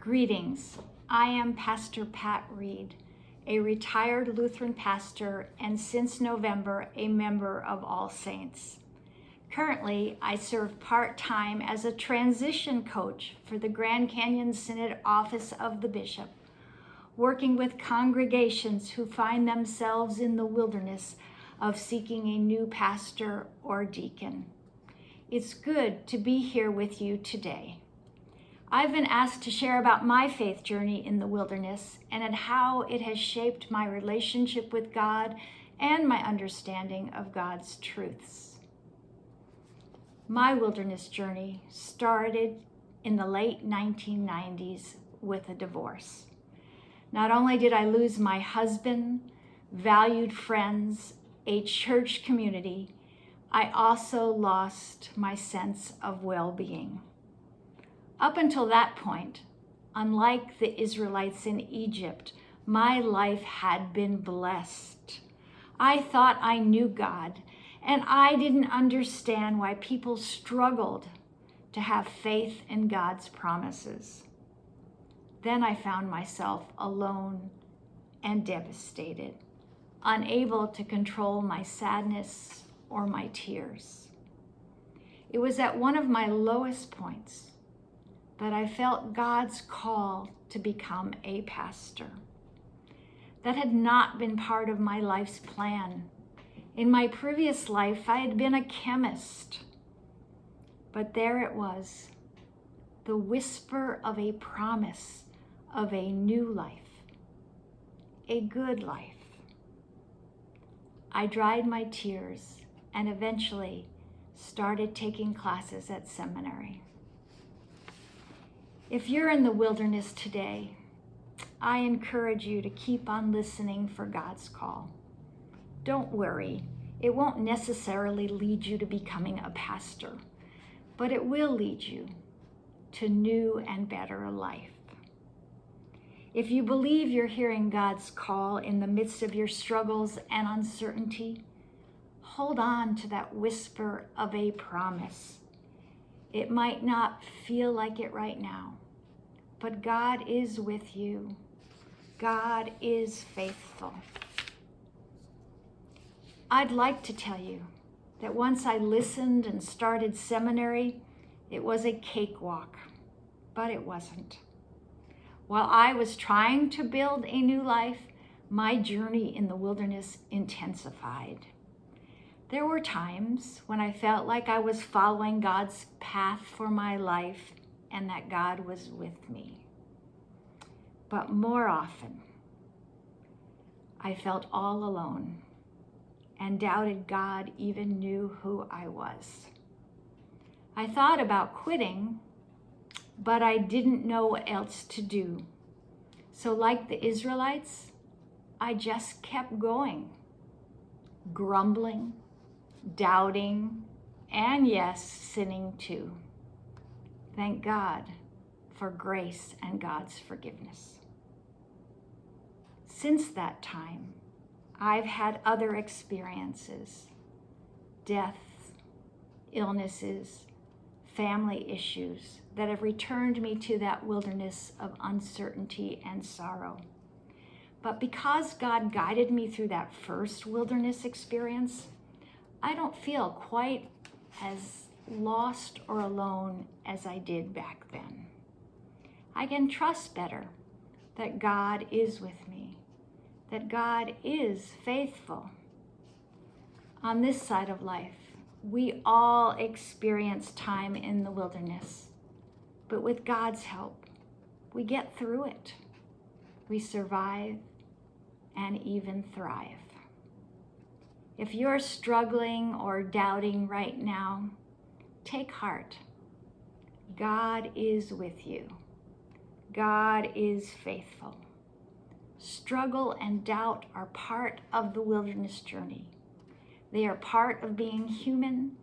Greetings. I am Pastor Pat Reed, a retired Lutheran pastor and since November a member of All Saints. Currently, I serve part-time as a transition coach for the Grand Canyon Synod Office of the Bishop, working with congregations who find themselves in the wilderness of seeking a new pastor or deacon. It's good to be here with you today. I've been asked to share about my faith journey in the wilderness and how it has shaped my relationship with God and my understanding of God's truths. My wilderness journey started in the late 1990s with a divorce. Not only did I lose my husband, valued friends, a church community, I also lost my sense of well-being. Up until that point, unlike the Israelites in Egypt, my life had been blessed. I thought I knew God, and I didn't understand why people struggled to have faith in God's promises. Then I found myself alone and devastated, unable to control my sadness or my tears. It was at one of my lowest points that I felt God's call to become a pastor. That had not been part of my life's plan. In my previous life, I had been a chemist. But there it was, the whisper of a promise of a new life, a good life. I dried my tears and eventually started taking classes at seminary. If you're in the wilderness today, I encourage you to keep on listening for God's call. Don't worry, it won't necessarily lead you to becoming a pastor, but it will lead you to new and better life. If you believe you're hearing God's call in the midst of your struggles and uncertainty, hold on to that whisper of a promise. It might not feel like it right now, but God is with you. God is faithful. I'd like to tell you that once I listened and started seminary, it was a cakewalk, but it wasn't. While I was trying to build a new life, my journey in the wilderness intensified. There were times when I felt like I was following God's path for my life and that God was with me. But more often, I felt all alone and doubted God even knew who I was. I thought about quitting, but I didn't know what else to do. So like the Israelites, I just kept going, grumbling, doubting, and yes, sinning too. Thank God for grace and God's forgiveness. Since that time, I've had other experiences, death, illnesses, family issues that have returned me to that wilderness of uncertainty and sorrow. But because God guided me through that first wilderness experience, I don't feel quite as lost or alone as I did back then. I can trust better that God is with me, that God is faithful. On this side of life, we all experience time in the wilderness, but with God's help, we get through it. We survive and even thrive. If you're struggling or doubting right now, take heart. God is with you. God is faithful. Struggle and doubt are part of the wilderness journey. They are part of being human.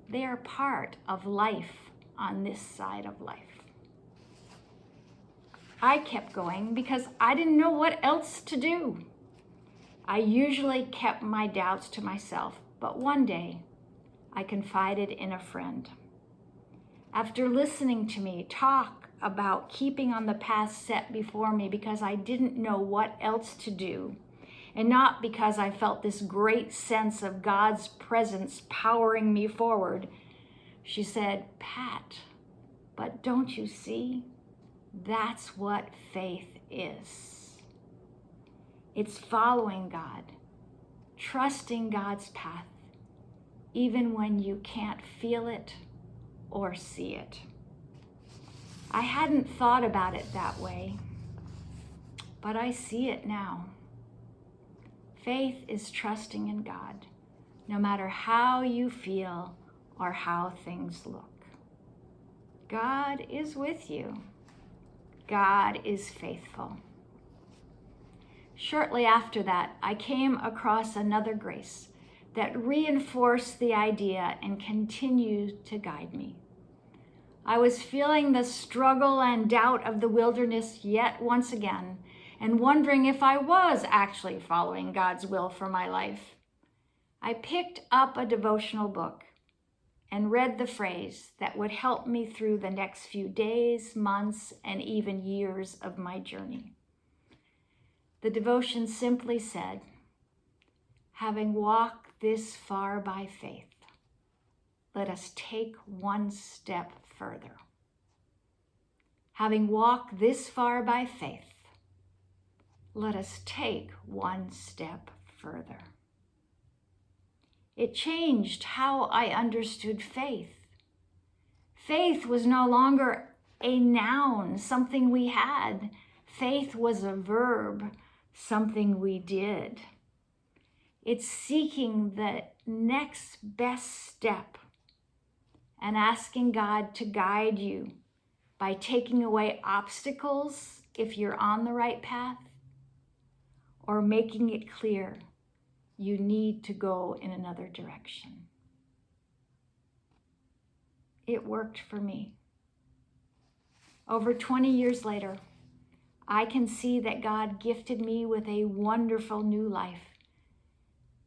They are part of life on this side of life. I kept going because I didn't know what else to do. I usually kept my doubts to myself, but one day I confided in a friend. After listening to me talk about keeping on the path set before me because I didn't know what else to do, and not because I felt this great sense of God's presence powering me forward, she said, "Pat, but don't you see? That's what faith is. It's following God, trusting God's path, even when you can't feel it or see it." I hadn't thought about it that way, but I see it now. Faith is trusting in God, no matter how you feel or how things look. God is with you. God is faithful. Shortly after that, I came across another grace that reinforced the idea and continued to guide me. I was feeling the struggle and doubt of the wilderness yet once again, and wondering if I was actually following God's will for my life. I picked up a devotional book and read the phrase that would help me through the next few days, months, and even years of my journey. The devotion simply said, "Having walked this far by faith, let us take one step further." Having walked this far by faith, let us take one step further. It changed how I understood faith. Faith was no longer a noun, something we had. Faith was a verb, something we did. It's seeking the next best step and asking God to guide you by taking away obstacles if you're on the right path, or making it clear you need to go in another direction. It worked for me. Over 20 years later, I can see that God gifted me with a wonderful new life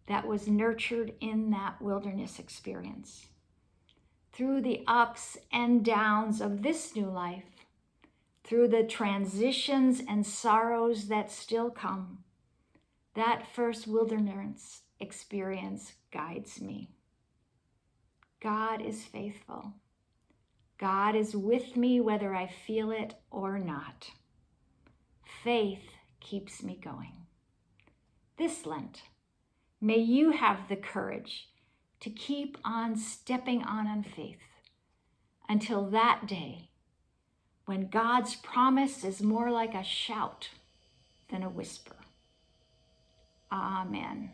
that was nurtured in that wilderness experience. Through the ups and downs of this new life, through the transitions and sorrows that still come, that first wilderness experience guides me. God is faithful. God is with me whether I feel it or not. Faith keeps me going. This Lent, may you have the courage to keep on stepping on faith until that day when God's promise is more like a shout than a whisper. Amen.